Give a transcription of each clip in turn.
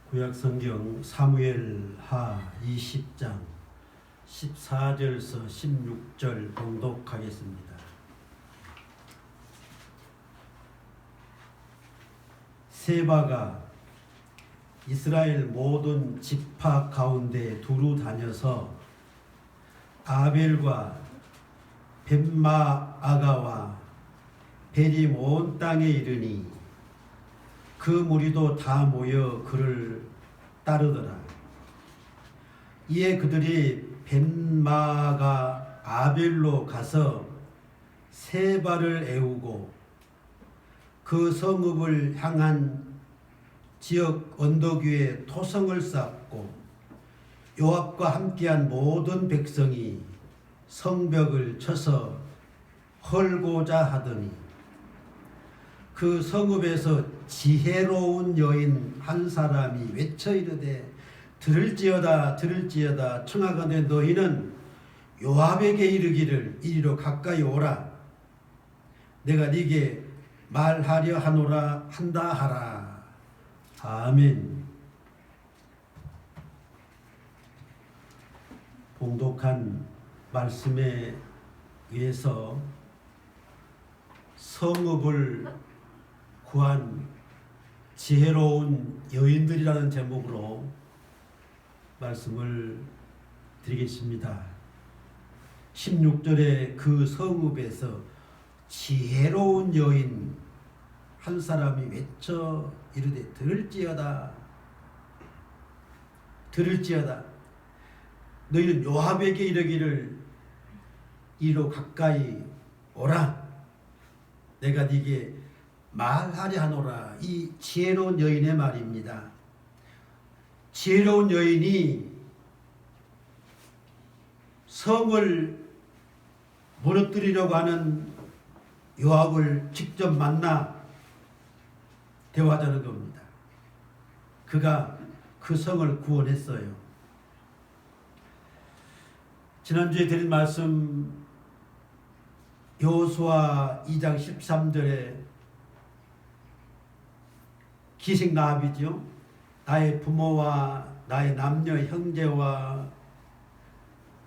구약성경 사무엘하 20장 14절에서 16절 봉독하겠습니다. 세바가 이스라엘 모든 지파 가운데 두루 다녀서 아벨과 벳마아가와 벨이 온 땅에 이르니 그 무리도 다 모여 그를 따르더라. 이에 그들이 벳마아가 아벨로 가서 세바를 애우고 그 성읍을 향한 지역 언덕 위에 토성을 쌓고 요압과 함께한 모든 백성이 성벽을 쳐서 헐고자 하더니 그 성읍에서 지혜로운 여인 한 사람이 외쳐 이르되 들을지어다 들을지어다 청하건대 너희는 요압에게 이르기를 이리로 가까이 오라 내가 네게 말하려 하노라 한다 하라. 아멘. 봉독한 말씀에 의해서 성읍을 구한 지혜로운 여인들이라는 제목으로 말씀을 드리겠습니다. 16절에 그 성읍에서 지혜로운 여인 한 사람이 외쳐 이르되 들을지어다 들을지어다 너희는 요압에게 이르기를 이로 가까이 오라 내가 네게 말하려 하노라. 이 지혜로운 여인의 말입니다. 지혜로운 여인이 성을 무너뜨리려고 하는 요압을 직접 만나 대화하자는 겁니다. 그가 그 성을 구원했어요. 지난주에 드린 말씀 여호수아 2장 13절에 기생라합이죠. 나의 부모와 나의 남녀 형제와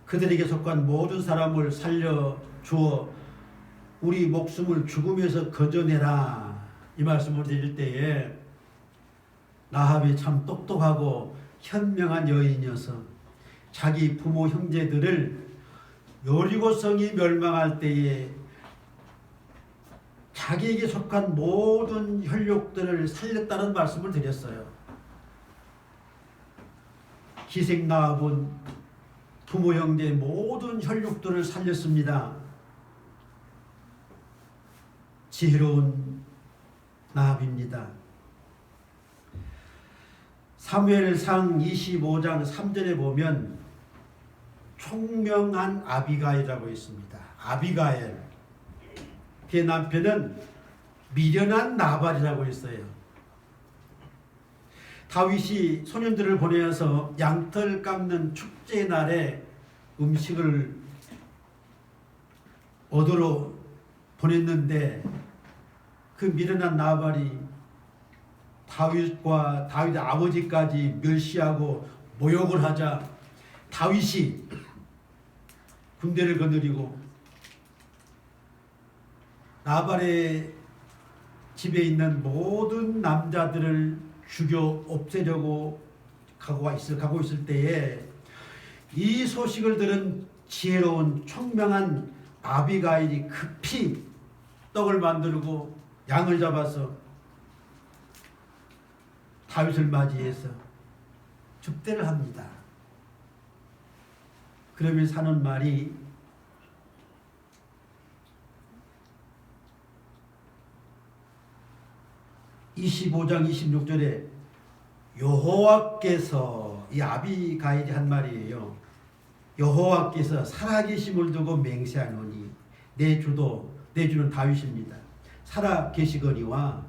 그들에게 속한 모든 사람을 살려주어 우리 목숨을 죽음에서 거저내라 이 말씀을 드릴 때에 라합이 참 똑똑하고 현명한 여인이어서 자기 부모 형제들을 여리고성이 멸망할 때에 자기에게 속한 모든 혈육들을 살렸다는 말씀을 드렸어요. 기생라합은 부모 형제의 모든 혈육들을 살렸습니다. 지혜로운 라합입니다. 사무엘상 25장 3절에 보면 총명한 아비가일이라고 있습니다. 아비가일 그의 남편은 미련한 나발이라고 했어요. 다윗이 소년들을 보내어서 양털 깎는 축제 날에 음식을 얻으러 보냈는데 그 미련한 나발이 다윗과 다윗의 아버지까지 멸시하고 모욕을 하자 다윗이 군대를 거느리고 나발의 집에 있는 모든 남자들을 죽여 없애려고 가고 있을 때에 이 소식을 들은 지혜로운 총명한 아비가일이 급히 떡을 만들고 양을 잡아서 다윗을 맞이해서 축대를 합니다. 그러면서 하는 말이 (25장 26절에) 여호와께서 이 아비가일이 한 말이에요. 여호와께서 살아계심을 두고 맹세하노니 내 주는 다윗입니다. 살아계시거니와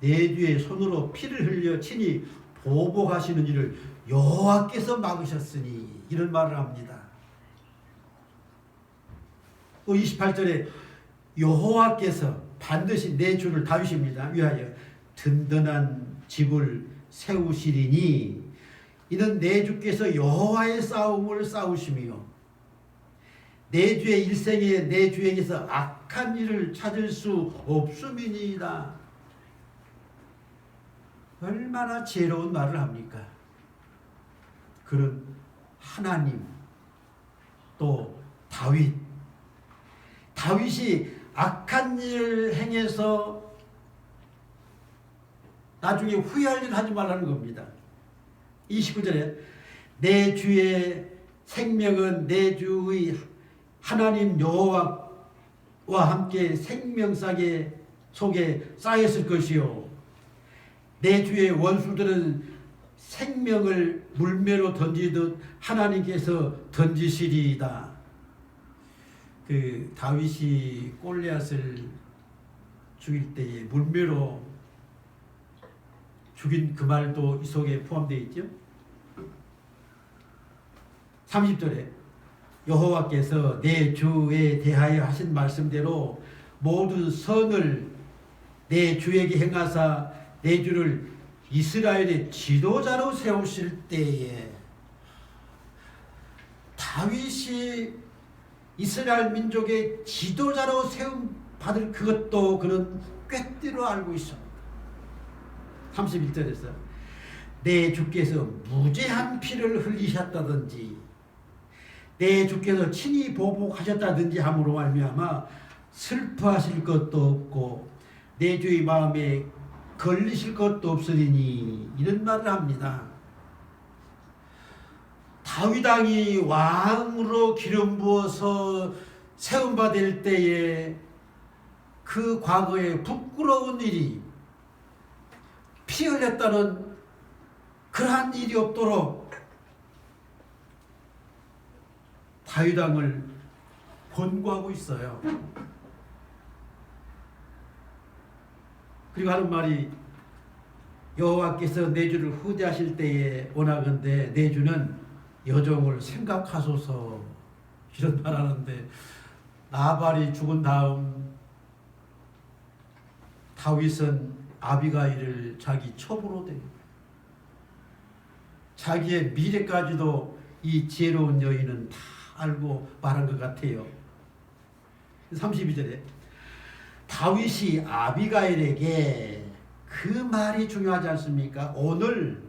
내 뒤에 손으로 피를 흘려 친히 보복하시는 일을 여호와께서 막으셨으니 이런 말을 합니다. 또 28절에 여호와께서 반드시 내 주를 다윗입니다. 위하여 든든한 집을 세우시리니 이는 내 주께서 여호와의 싸움을 싸우시며 내 주의 일생에 내 주에게서 악한 일을 찾을 수 없음이니이다. 얼마나 지혜로운 말을 합니까? 그런 하나님, 또 다윗이 악한 일을 행해서 나중에 후회할 일을 하지 말라는 겁니다. 29절에 내 주의 생명은 내 주의 하나님 여호와와 함께 생명사계 속에 쌓였을 것이요 내 주의 원수들은 생명을 물매로 던지듯 하나님께서 던지시리이다. 그 다윗이 골리앗을 죽일 때에 물매로 죽인 그 말도 이 속에 포함되어 있죠. 30절에 여호와께서 내 주에 대하여 하신 말씀대로 모든 선을 내 주에게 행하사 내 주를 이스라엘의 지도자로 세우실 때에 다윗이 이스라엘 민족의 지도자로 세움 받을 그것도 그는 꿰띠로 알고 있습니다. 31절에서 내 주께서 무죄한 피를 흘리셨다든지 내 주께서 친히 보복하셨다든지 함으로 말미암아 슬퍼하실 것도 없고 내 주의 마음에 걸리실 것도 없으리니 이런 말을 합니다. 다윗 왕이 왕으로 기름 부어서 세움받을 때에 그 과거에 부끄러운 일이 피 흘렸다는 그러한 일이 없도록 다윗 왕을 권고하고 있어요. 그리고 하는 말이 여호와께서 내 주를 후대하실 때에 원하건대 내 주는 여종을 생각하소서 이런 말하는데 나발이 죽은 다음 다윗은 아비가일을 자기 첩으로 대 자기의 미래까지도 이 지혜로운 여인은 다 알고 말한 것 같아요. 32절에 다윗이 아비가일에게 그 말이 중요하지 않습니까? 오늘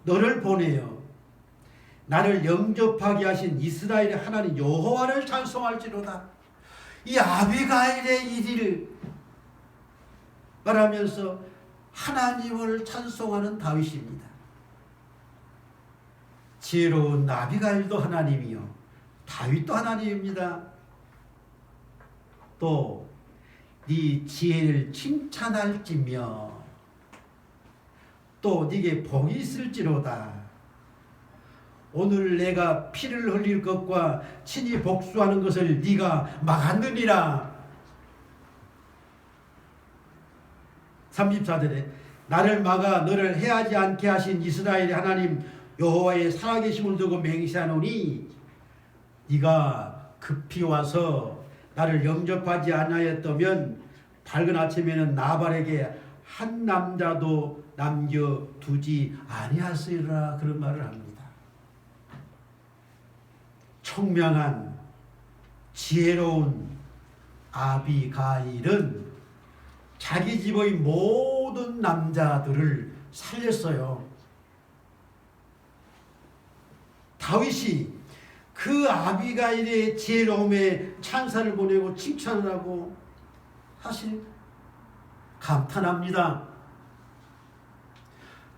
너를 보내어 나를 영접하게 하신 이스라엘의 하나님 여호와를 찬송할지로다. 이 아비가일의 일을 말하면서 하나님을 찬송하는 다윗입니다. 지혜로운 아비가일도 하나님이요 다윗도 하나님입니다. 또 네 지혜를 칭찬할지며 또 네게 복이 있을지로다. 오늘 내가 피를 흘릴 것과 친히 복수하는 것을 네가 막았느니라. 34절에 나를 막아 너를 해하지 않게 하신 이스라엘의 하나님 여호와의 살아계심을 두고 맹세하노니 네가 급히 와서 나를 영접하지 아니하였다면 밝은 아침에는 나발에게 한 남자도 남겨두지 아니하시리라. 그런 말을 합니다. 총명한 지혜로운 아비가일은 자기 집의 모든 남자들을 살렸어요. 다윗이 그 아비가일의 지혜로움에 찬사를 보내고 칭찬을 하고 사실 감탄합니다.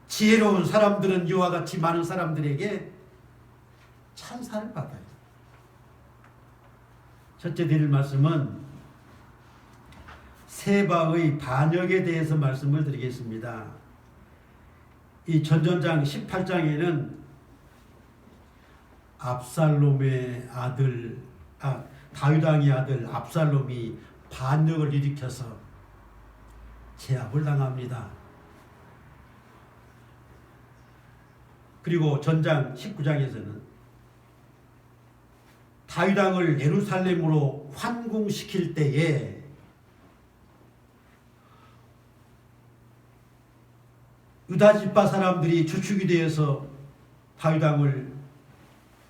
지혜로운 사람들은 이와 같이 많은 사람들에게 찬사를 받아요. 첫째 드릴 말씀은 세바의 반역에 대해서 말씀을 드리겠습니다. 이 전전장 18장에는 압살롬의 아들, 다윗 왕의 아들 압살롬이 반역을 일으켜서 제압을 당합니다. 그리고 전장 19장에서는 다윗 왕을 예루살렘으로 환궁시킬 때에 유다 지파 사람들이 주축이 되어서 다윗 왕을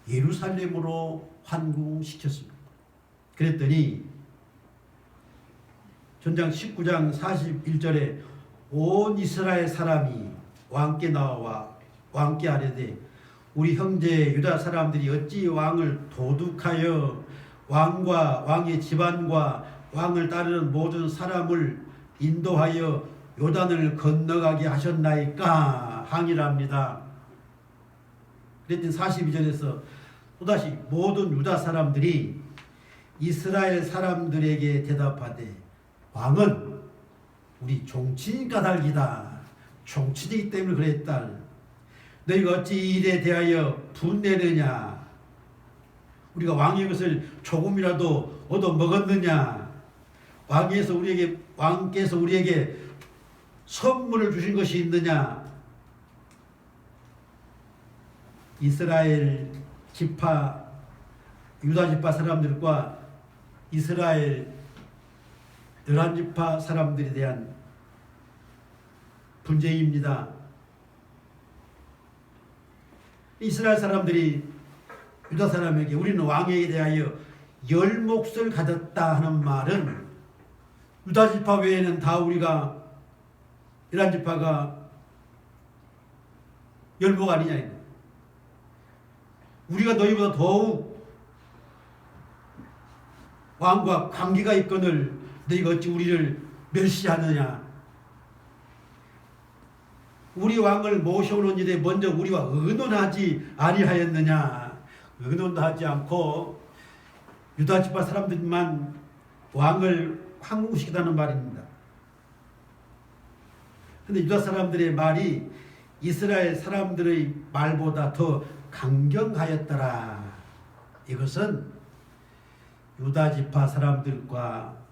예루살렘으로 환궁시켰습니다. 그랬더니 전장 19장 41절에 온 이스라엘 사람이 왕께 나와 왕께 아뢰되 우리 형제 유다 사람들이 어찌 왕을 도둑하여 왕과 왕의 집안과 왕을 따르는 모든 사람을 인도하여 요단을 건너가게 하셨나이까 항의랍니다. 그랬더니 42절에서 또다시 모든 유다 사람들이 이스라엘 사람들에게 대답하되 왕은 우리 종친이 까닭이다. 종친이기 때문에 그랬다. 너희가 어찌 이 일에 대하여 분내느냐? 우리가 왕의 것을 조금이라도 얻어 먹었느냐? 왕께서 우리에게 선물을 주신 것이 있느냐? 이스라엘 지파, 유다 지파 사람들과 이스라엘 11지파 사람들에 대한 분쟁입니다. 이스라엘 사람들이 유다 사람에게 우리는 왕에 대하여 열 몫을 가졌다 하는 말은 유다 지파 외에는 다 우리가 11지파가 열목 아니냐. 우리가 너희보다 더욱 왕과 관계가 있거늘 너희가 어찌 우리를 멸시하느냐. 우리 왕을 모셔오는 일에 먼저 우리와 의논하지 아니하였느냐. 의논도 하지 않고 유다 지파 사람들만 왕을 황궁시키다는 말입니다. 그런데 유다 사람들의 말이 이스라엘 사람들의 말보다 더 강경하였더라. 이것은 유다 지파 사람들과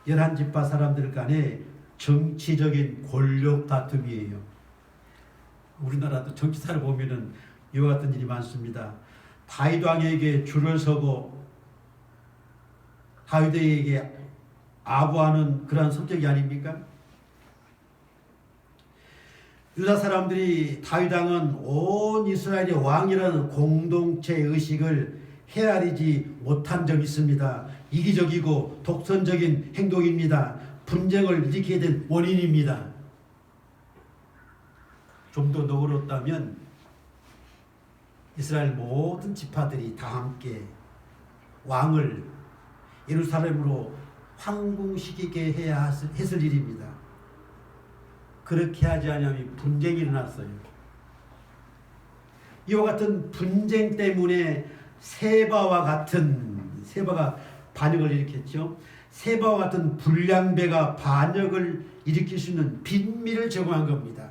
11지파 사람들 간의 정치적인 권력 다툼이에요. 우리나라도 정치사를 보면은 이와 같은 일이 많습니다. 다윗 왕에게 줄을 서고 다윗에게 아부하는 그러한 성격이 아닙니까? 유다 사람들이 다윗 왕은 온 이스라엘의 왕이라는 공동체 의식을 헤아리지 못한 점이 있습니다. 이기적이고 독선적인 행동입니다. 분쟁을 일으키게 된 원인입니다. 좀 더 너그럽다면 이스라엘 모든 지파들이 다 함께 왕을 예루살렘으로 황궁시키게 해야 했을 일입니다. 그렇게 하지 않으면 분쟁이 일어났어요. 이와 같은 분쟁 때문에 세바가 반역을 일으켰죠. 세바와 같은 불량배가 반역을 일으킬 수 있는 빈미를 제공한 겁니다.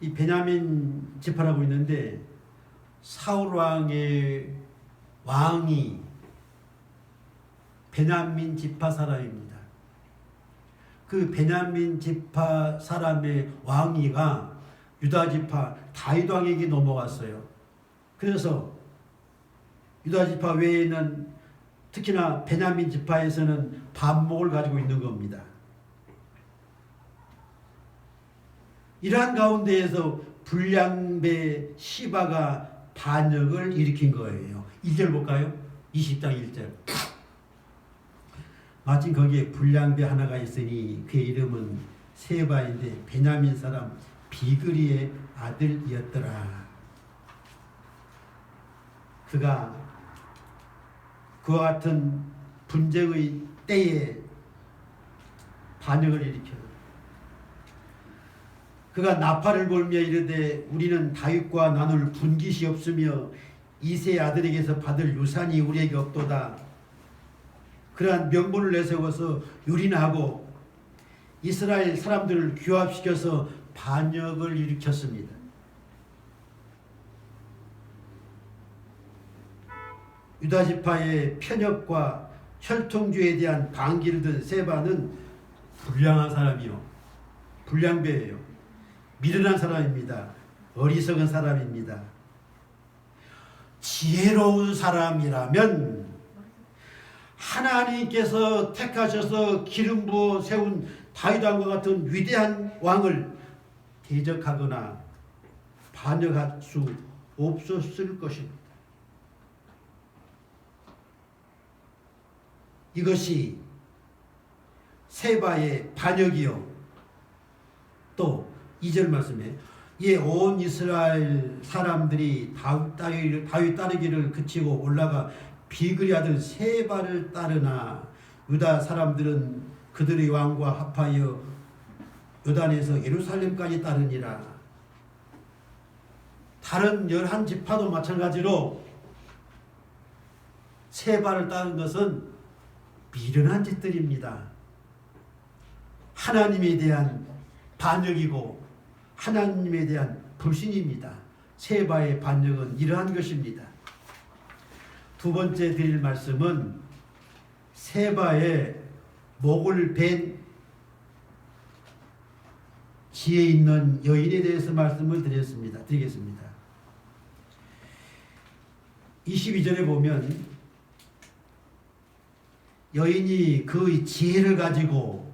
이 베냐민 지파라고 있는데 사울 왕의 왕이 베냐민 지파 사람입니다. 그 베냐민 지파 사람의 왕위가 유다 지파 다윗 왕에게 넘어갔어요. 그래서 유다 지파 외에는 특히나 베냐민 지파에서는 반목을 가지고 있는 겁니다. 이러한 가운데에서 불량배 시바가 반역을 일으킨 거예요. 1절 볼까요? 20장 1절. 마침 거기에 불량배 하나가 있으니 그의 이름은 세바인데 베냐민 사람 비그리의 아들이었더라. 그가 그와 같은 분쟁의 때에 반역을 일으켜 그가 나팔을 불며 이르되 우리는 다윗과 나눌 분깃이 없으며 이새의 아들에게서 받을 유산이 우리에게 없도다. 그러한 명분을 내세워서 유린하고 이스라엘 사람들을 규합시켜서 반역을 일으켰습니다. 유다 지파의 편협과 혈통주의에 대한 반기를 든 세바는 불량한 사람이요, 불량배예요. 미련한 사람입니다. 어리석은 사람입니다. 지혜로운 사람이라면 하나님께서 택하셔서 기름 부어 세운 다윗 왕과 같은 위대한 왕을 대적하거나 반역할 수 없었을 것입니다. 이것이 세바의 반역이요. 또 2절 말씀에 이에 온 이스라엘 사람들이 다윗 따르기를 그치고 올라가 비그리 아들 세바를 따르나 유다 사람들은 그들의 왕과 합하여 요단에서 예루살렘까지 따르니라. 다른 11지파도 마찬가지로 세바를 따른 것은 미련한 짓들입니다. 하나님에 대한 반역이고 하나님에 대한 불신입니다. 세바의 반역은 이러한 것입니다. 두 번째 드릴 말씀은 세바의 목을 벤 지혜 있는 여인에 대해서 말씀을 드리겠습니다. 22절에 보면 여인이 그 지혜를 가지고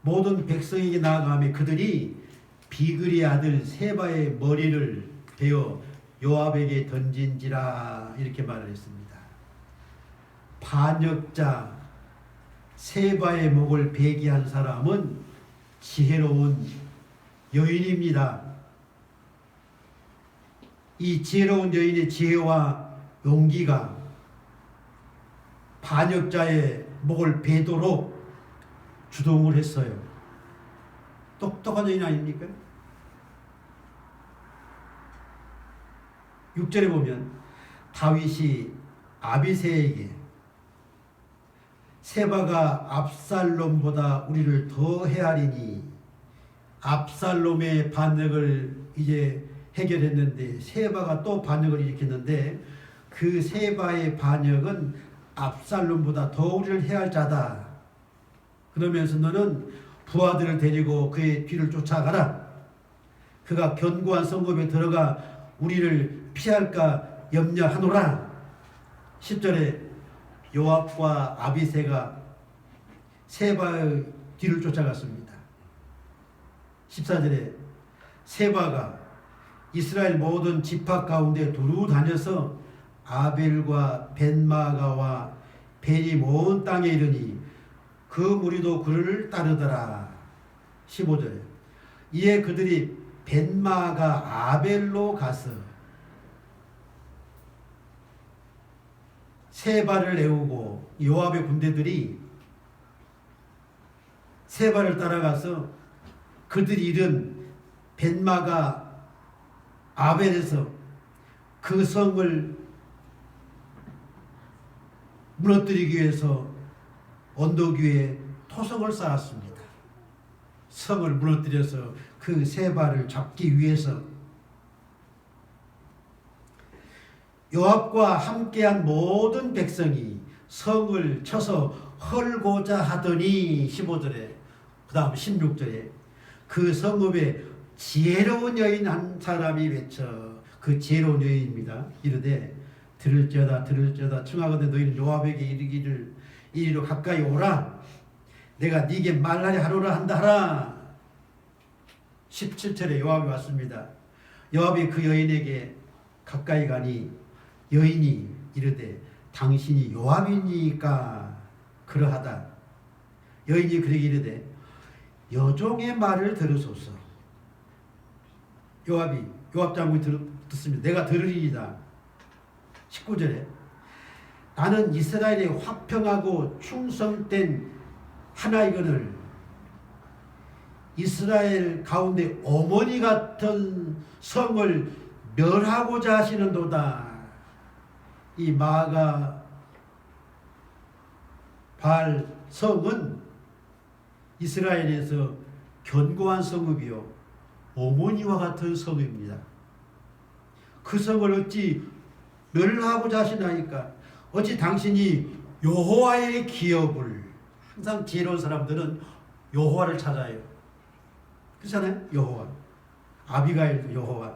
모든 백성에게 나아가며 그들이 비그리 아들 세바의 머리를 베어 요압에게 던진지라 이렇게 말을 했습니다. 반역자 세바의 목을 베게 한 사람은 지혜로운 여인입니다. 이 지혜로운 여인의 지혜와 용기가 반역자의 목을 베도록 주동을 했어요. 똑똑한 여인 아닙니까? 6절에 보면 다윗이 아비새에게 세바가 압살롬보다 우리를 더 헤아리니 압살롬의 반역을 이제 해결했는데 세바가 또 반역을 일으켰는데 그 세바의 반역은 압살롬보다 더 우리를 해할 자다. 그러면서 너는 부하들을 데리고 그의 뒤를 쫓아가라. 그가 견고한 성읍에 들어가 우리를 피할까 염려하노라. 10절에 요압과 아비새가 세바의 뒤를 쫓아갔습니다. 14절에 세바가 이스라엘 모든 지파 가운데 두루 다녀서 아벨과 벤마가와 벤이 모은 땅에 이르니 그 무리도 그를 따르더라. 15절에 이에 그들이 벤마가 아벨로 가서 세바를 애우고 요압의 군대들이 세바를 따라가서 그들이 이른 벤마가 아벨에서 그 성을 무너뜨리기 위해서 언덕 위에 토성을 쌓았습니다. 성을 무너뜨려서 그 세바를 잡기 위해서 요압과 함께한 모든 백성이 성을 쳐서 헐고자 하더니 15절에 그 다음 16절에 그 성읍에 지혜로운 여인 한 사람이 외쳐 그 지혜로운 여인입니다. 이르되 들을지어다 청하건대 너희는 요압에게 이르기를 이리로 가까이 오라. 내가 네게 말하려 하노라 한다 하라. 17절에 요압이 왔습니다. 요압이 그 여인에게 가까이 가니 여인이 이르되 당신이 요압이니까 그러하다. 여인이 그에게 이르되 여종의 말을 들으소서. 요압 장군이 듣습니다. 내가 들으리이다. 19절에 나는 이스라엘의 화평하고 충성된 하나이거늘 이스라엘 가운데 어머니 같은 성을 멸하고자 하시는도다. 이 마가 발 성은 이스라엘에서 견고한 성읍이요 어머니와 같은 성읍입니다. 그 성을 어찌 멸하고자 하시나이까? 어찌 당신이 여호와의 기업을, 항상 지혜로운 사람들은 여호와를 찾아요. 그렇잖아요. 여호와. 아비가일도 여호와,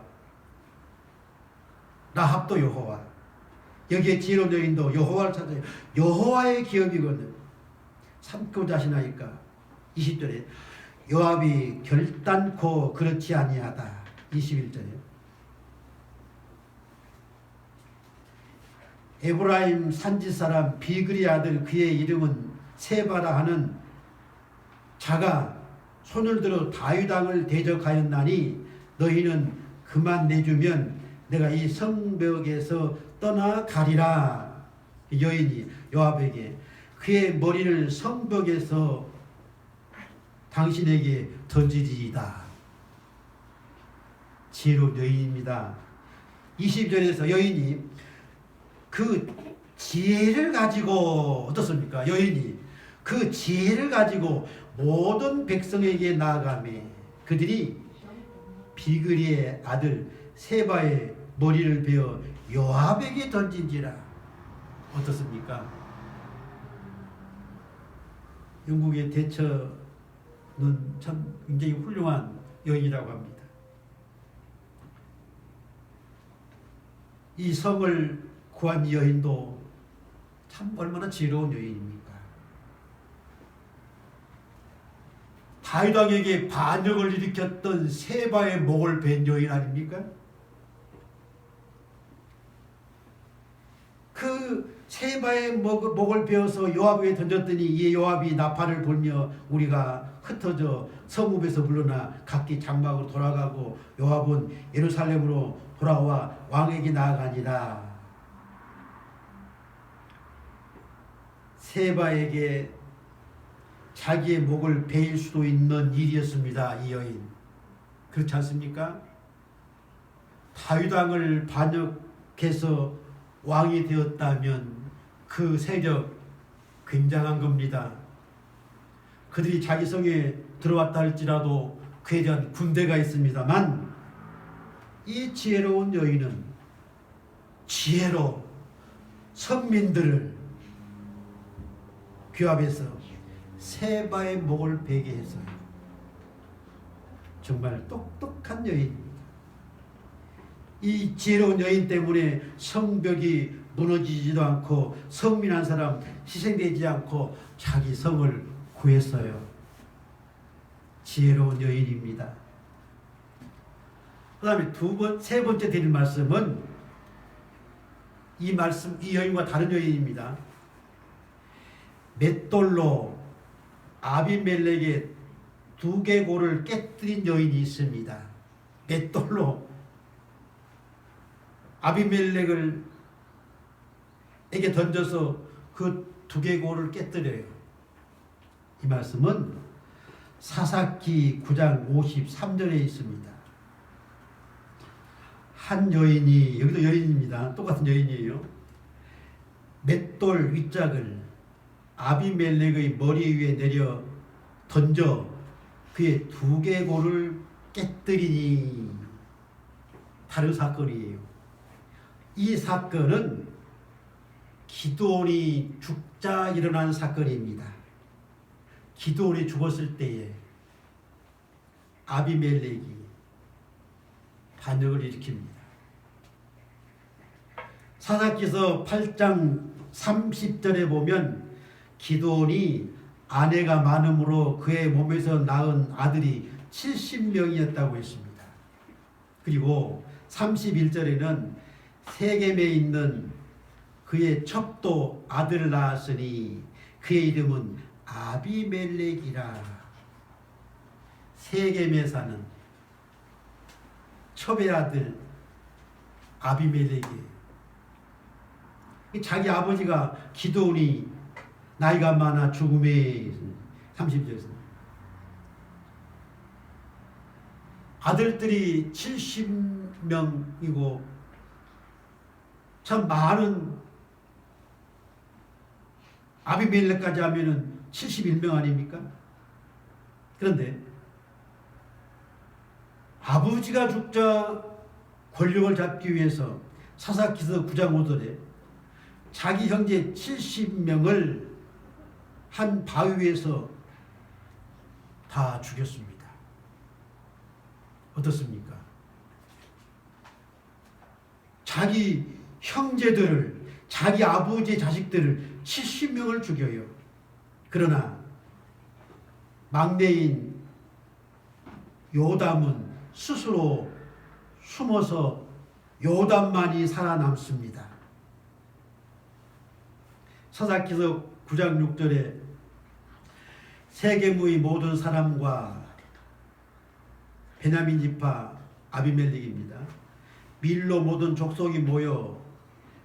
라합도 여호와, 여기에 지혜로운 여인도 여호와를 찾아요. 여호와의 기업이거든. 삼고자 하시나이까? 20절에 요압이 결단코 그렇지 아니하다. 21절에 에브라임 산지 사람 비그리 아들 그의 이름은 세바라 하는 자가 손을 들어 다윗 왕을 대적하였나니 너희는 그만 내주면 내가 이 성벽에서 떠나가리라. 여인이 요압에게 그의 머리를 성벽에서 당신에게 던지리이다. 지혜로운 여인입니다. 20절에서 여인이 그 지혜를 가지고 어떻습니까? 여인이 그 지혜를 가지고 모든 백성에게 나아가며 그들이 비그리의 아들 세바의 머리를 베어 요압에게 던진지라. 어떻습니까? 영국의 대처는 참 굉장히 훌륭한 여인이라고 합니다. 이 성을 구한 여인도 참 얼마나 지혜로운 여인입니까? 다윗 왕에게 반역을 일으켰던 세바의 목을 벤 여인 아닙니까? 그 세바의 목을 베어서 요압에게 던졌더니 이 요압이 나팔을 불며 우리가 흩어져 성읍에서 물러나 각기 장막으로 돌아가고 요압은 예루살렘으로 돌아와 왕에게 나아가니라. 세바에게 자기의 목을 베일 수도 있는 일이었습니다. 이 여인. 그렇지 않습니까? 다윗 왕을 반역해서 왕이 되었다면 그 세력 굉장한 겁니다. 그들이 자기 성에 들어왔다 할지라도 그에 대한 군대가 있습니다만 이 지혜로운 여인은 지혜로 선민들을 규합해서 세바의 목을 베게 해서 정말 똑똑한 여인입니다. 이 지혜로운 여인 때문에 성벽이 무너지지도 않고 성민 한 사람 희생되지 않고 자기 성을 구했어요. 지혜로운 여인입니다. 그 다음에 세 번째 드릴 말씀은 이 여인과 다른 여인입니다. 맷돌로 아비멜렉의 두개골을 깨뜨린 여인이 있습니다. 맷돌로 아비멜렉에게 던져서 그 두개골을 깨뜨려요. 이 말씀은 사사기 9장 53절에 있습니다. 한 여인이, 여기도 여인입니다. 똑같은 여인이에요. 맷돌 윗짝을 아비멜렉의 머리 위에 내려 던져 그의 두개골을 깨뜨리니. 다른 사건이에요. 이 사건은 기드온이 죽자 일어난 사건입니다. 기드온이 죽었을 때에 아비멜렉이 반역을 일으킵니다. 사사기서 8장 30절에 보면 기드온이 아내가 많음으로 그의 몸에서 낳은 아들이 70명이었다고 했습니다. 그리고 31절에는 세겜에 있는 그의 첩도 아들을 낳았으니 그의 이름은 아비멜렉이라. 세겜에 사는 첩의 아들 아비멜렉이에요. 자기 아버지가 기드온이 나이가 많아 죽음에 30절에서 아들들이 70명이고 참 많은, 아비멜렉까지 하면은 71명 아닙니까? 그런데 아버지가 죽자 권력을 잡기 위해서 사사기서 9장 5절에 자기 형제 70명을 한 바위 위에서 다 죽였습니다. 어떻습니까? 자기 형제들을, 자기 아버지의 자식들을 70명을 죽여요. 그러나 막내인 요담은 스스로 숨어서 요담만이 살아남습니다. 사사기서 9장 6절에 세겜의 모든 사람과 베냐민 지파 아비멜렉입니다. 밀로 모든 족속이 모여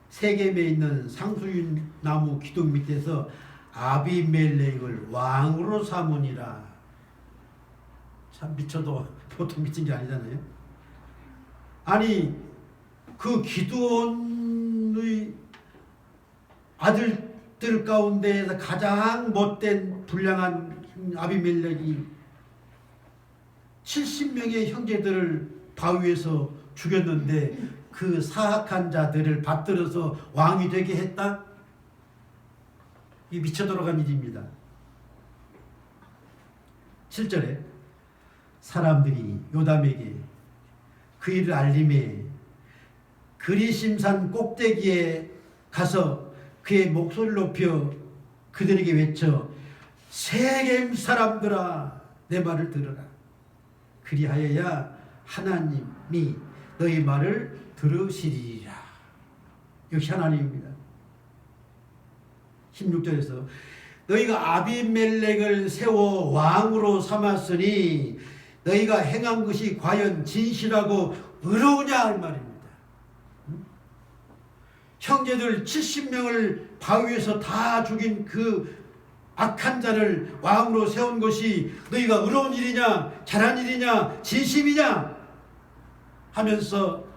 세겜에 있는 상수유 나무 기둥 밑에서 아비멜렉을 왕으로 삼으니라. 참 미쳐도 보통 미친 게 아니잖아요. 아니 그 기드온의 아들들 가운데에서 가장 못된 불량한 아비멜렉이 70명의 형제들을 바위에서 죽였는데 그 사악한 자들을 받들어서 왕이 되게 했다? 이 미쳐 돌아간 일입니다. 7절에 사람들이 요담에게 그 일을 알림해 그리심산 꼭대기에 가서 그의 목소리를 높여 그들에게 외쳐 세겜 사람들아 내 말을 들으라. 그리하여야 하나님이 너희 말을 들으시리라. 역시 하나님입니다. 16절에서 너희가 아비멜렉을 세워 왕으로 삼았으니 너희가 행한 것이 과연 진실하고 의로우냐 할 말입니다. 형제들 70명을 바위에서 다 죽인 그 악한 자를 왕으로 세운 것이 너희가 의로운 일이냐 잘한 일이냐 진심이냐 하면서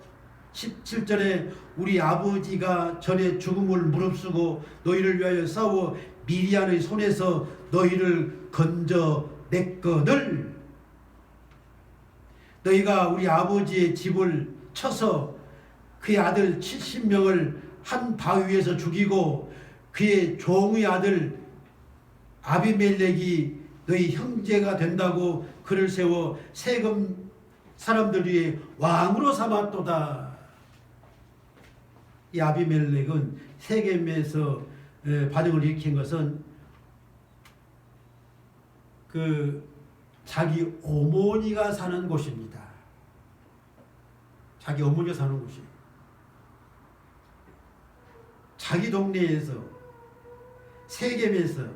17절에 우리 아버지가 전에 죽음을 무릅쓰고 너희를 위하여 싸워 미디안의 손에서 너희를 건져냈거늘 너희가 우리 아버지의 집을 쳐서 그의 아들 70명을 한 바위에서 죽이고 그의 종의 아들 아비멜렉이 너희 형제가 된다고 그를 세워 세겜 사람들 위에 왕으로 삼았도다. 이 아비멜렉은 세겜에서 반역을 일으킨 것은 그 자기 어머니가 사는 곳입니다. 자기 어머니가 사는 곳이에요. 자기 동네에서 세겜에서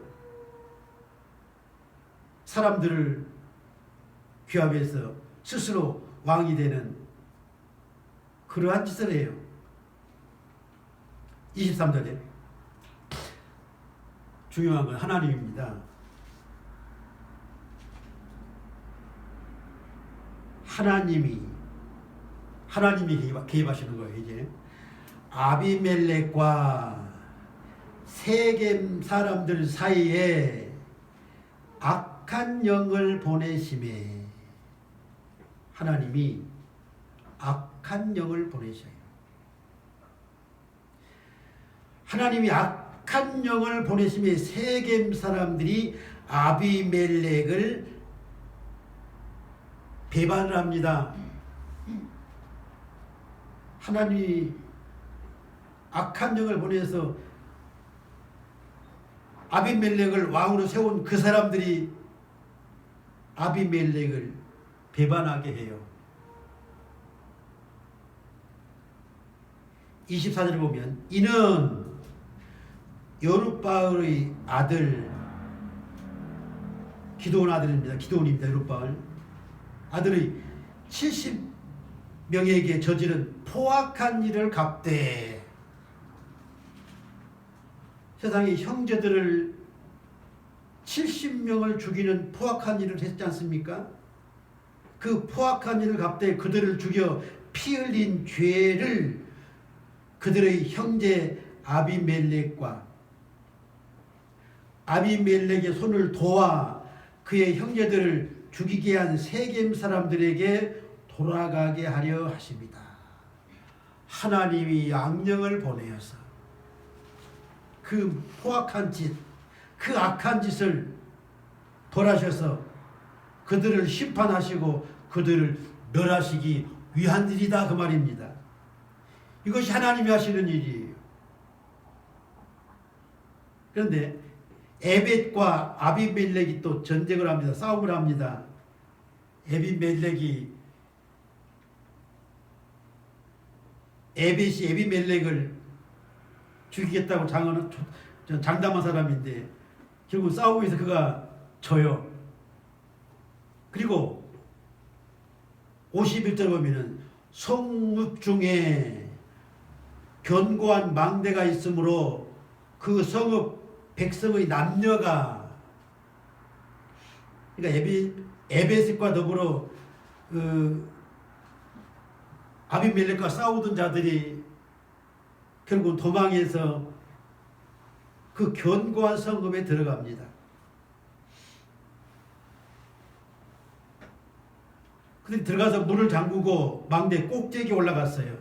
사람들을 규합해서 스스로 왕이 되는 그러한 짓을 해요. 23절에 중요한 건 하나님입니다. 하나님이 개입하시는 거예요. 이제 아비멜렉과 세겜 사람들 사이에 악한 영을 보내심에 하나님이 악한 영을 보내셔요. 하나님이 악한 영을 보내심에 세겜 사람들이 아비멜렉을 배반을 합니다. 하나님이 악한 영을 보내서 아비멜렉을 왕으로 세운 그 사람들이 아비멜렉을 배반하게 해요. 24절에 보면 이는 여룻바알의 아들 기드온 아들입니다. 기드온입니다. 여룻바알 아들의 70명에게 저지른 포악한 일을 갚되 세상에 형제들을 70명을 죽이는 포악한 일을 했지 않습니까? 그 포악한 일을 갚되 그들을 죽여 피 흘린 죄를 그들의 형제 아비멜렉과 아비멜렉의 손을 도와 그의 형제들을 죽이게 한 세겜 사람들에게 돌아가게 하려 하십니다. 하나님이 악령을 보내어서 그 포악한 짓, 그 악한 짓을 벌하셔서 그들을 심판하시고 그들을 멸하시기 위한 일이다 그 말입니다. 이것이 하나님이 하시는 일이에요. 그런데 에벳과 아비멜렉이 또 전쟁을 합니다. 싸움을 합니다. 에벳이 에비멜렉을 죽이겠다고 장담한 사람인데 결국 싸움에서 그가 져요. 그리고 51절 보면은 성읍 중에 견고한 망대가 있으므로 그 성읍 백성의 남녀가, 그러니까 에벳과 더불어 그 아비멜렉과 싸우던 자들이 결국 도망해서 그 견고한 성읍에 들어갑니다. 근데 들어가서 문을 잠그고 망대 꼭대기에 올라갔어요.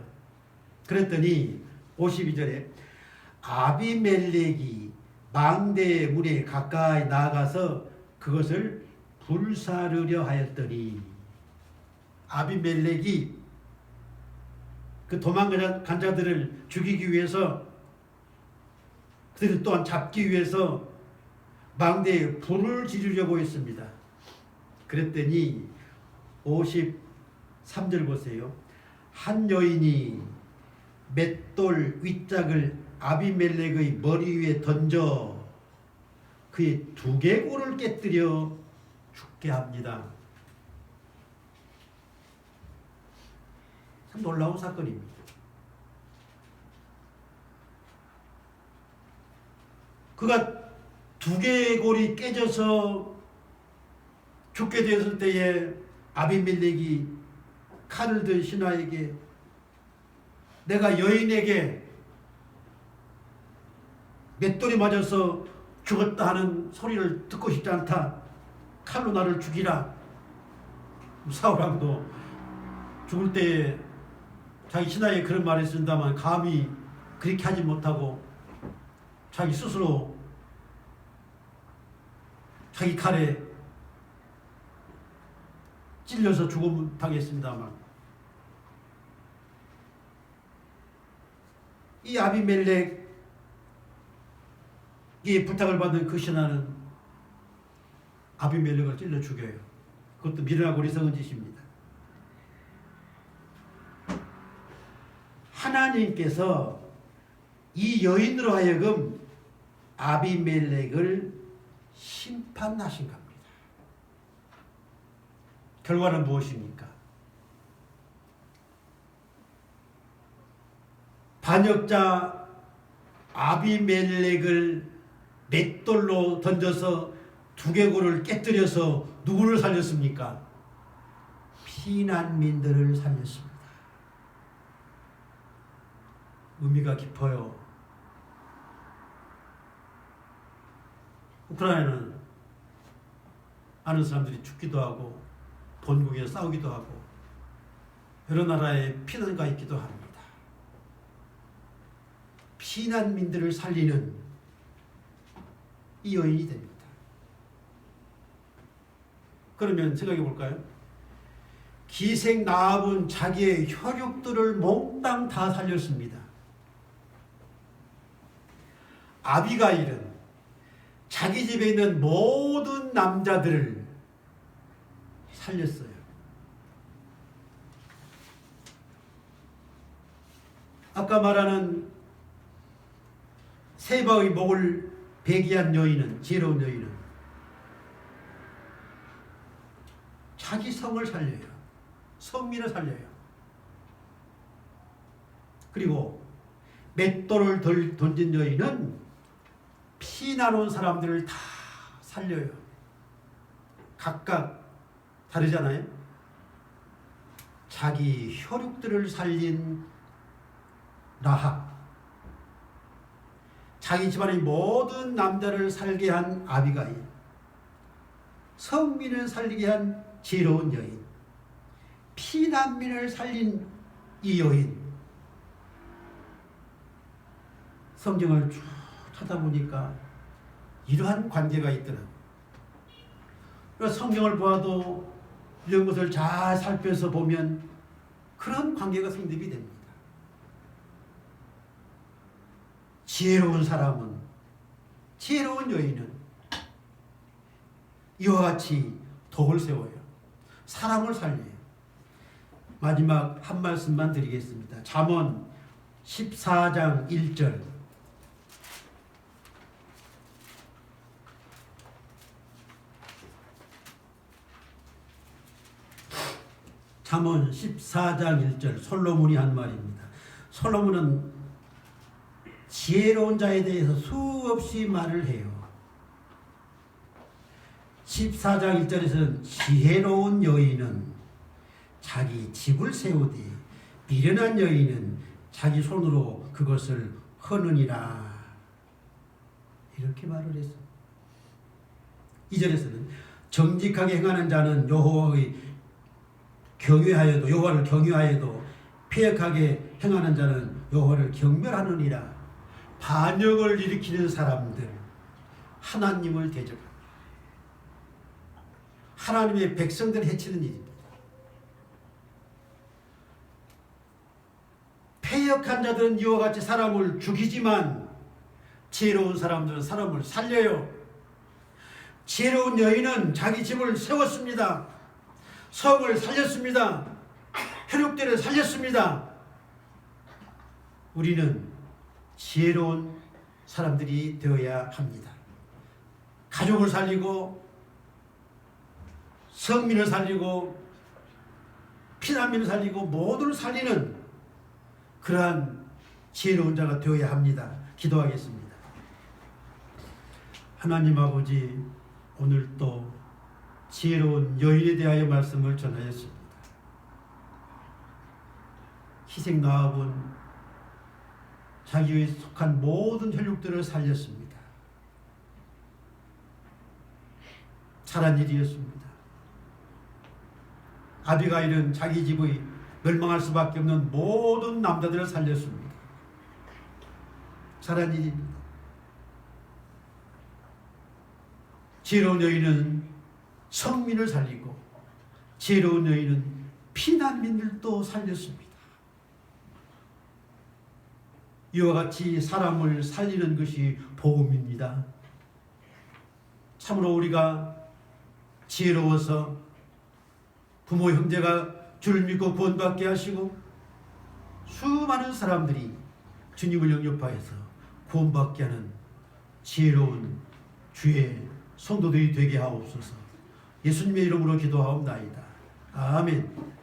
그랬더니 52절에 아비멜렉이 망대의 문에 가까이 나가서 그것을 불사르려 하였더니, 아비멜렉이 그 도망간 자들을 죽이기 위해서, 그들을 또한 잡기 위해서 망대에 불을 지르려고 했습니다. 그랬더니 53절 보세요. 한 여인이 맷돌 윗짝을 아비멜렉의 머리 위에 던져 그의 두개골을 깨뜨려 죽게 합니다. 참 놀라운 사건입니다. 그가 두개골이 깨져서 죽게 되었을 때에 아비멜렉이 칼을 든 신하에게 내가 여인에게 맷돌이 맞아서 죽었다 하는 소리를 듣고 싶지 않다. 칼로 나를 죽이라. 사울왕도 죽을 때에 자기 신하에게 그런 말을 쓴다만 감히 그렇게 하지 못하고 자기 스스로 자기 칼에 찔려서 죽음 당했습니다만, 이 아비멜렉이 부탁을 받은 그 신하는 아비멜렉을 찔러 죽여요. 그것도 미련하고 어리석은 짓입니다. 하나님께서 이 여인으로 하여금 아비멜렉을 심판하신 겁니다. 결과는 무엇입니까? 반역자 아비멜렉을 맷돌로 던져서 두개골을 깨뜨려서 누구를 살렸습니까? 피난민들을 살렸습니다. 의미가 깊어요. 우크라이나는 아는 사람들이 죽기도 하고 본국에 싸우기도 하고 여러 나라에 피난가 있기도 합니다. 피난민들을 살리는 이 여인이 됩니다. 그러면 생각해 볼까요? 기생 나합은 자기의 혈육들을 몽땅 다 살렸습니다. 아비가일은 자기 집에 있는 모든 남자들을 살렸어요. 아까 말하는 세바의 목을 베기한 여인은, 지혜로운 여인은 자기 성을 살려요. 성민을 살려요. 그리고 맷돌을 던진 여인은 피난 온 사람들을 다 살려요. 각각 다르잖아요. 자기 혈육들을 살린 라합, 자기 집안의 모든 남자를 살게 한 아비가일, 성민을 살리게 한 지혜로운 여인, 피난민을 살린 이 여인. 성경을 쭉 찾아보니까 이러한 관계가 있더라고요. 그래서 성경을 보아도 이런 것을 잘 살펴서 보면 그런 관계가 성립이 됩니다. 지혜로운 사람은, 지혜로운 여인은 이와 같이 덕을 세워요. 사람을 살려요. 마지막 한 말씀만 드리겠습니다. 잠언 14장 1절. 잠언 14장 1절 솔로몬이 한 말입니다. 솔로몬은 지혜로운 자에 대해서 수없이 말을 해요. 14장 1절에서는 지혜로운 여인은 자기 집을 세우되 미련한 여인은 자기 손으로 그것을 허느니라. 이렇게 말을 했어. 2절에서는 정직하게 행하는 자는 여호와를 경외하여도 패역하게 행하는 자는 여호와를 경멸하느니라. 반역을 일으키는 사람들, 하나님을 대적합니다. 하나님의 백성들을 해치는 일입니다. 패역한 자들은 이와 같이 사람을 죽이지만 지혜로운 사람들은 사람을 살려요. 지혜로운 여인은 자기 집을 세웠습니다. 성을 살렸습니다. 혈육들을 살렸습니다. 우리는 지혜로운 사람들이 되어야 합니다. 가족을 살리고 성민을 살리고 피난민을 살리고 모두를 살리는 그러한 지혜로운 자가 되어야 합니다. 기도하겠습니다. 하나님 아버지, 오늘 또 지혜로운 여인에 대하여 말씀을 전하였습니다. 희생 나아본 자기에 속한 모든 혈육들을 살렸습니다. 잘한 일이었습니다. 아비가일은 자기 집의 멸망할 수밖에 없는 모든 남자들을 살렸습니다. 잘한 일입니다. 지혜로운 여인은 성민을 살리고 지혜로운 여인은 피난민들도 살렸습니다. 이와 같이 사람을 살리는 것이 복음입니다. 참으로 우리가 지혜로워서 부모 형제가 주를 믿고 구원받게 하시고 수많은 사람들이 주님을 영접하여서 구원받게 하는 지혜로운 주의 성도들이 되게 하옵소서. 예수님의 이름으로 기도하옵나이다. 아멘.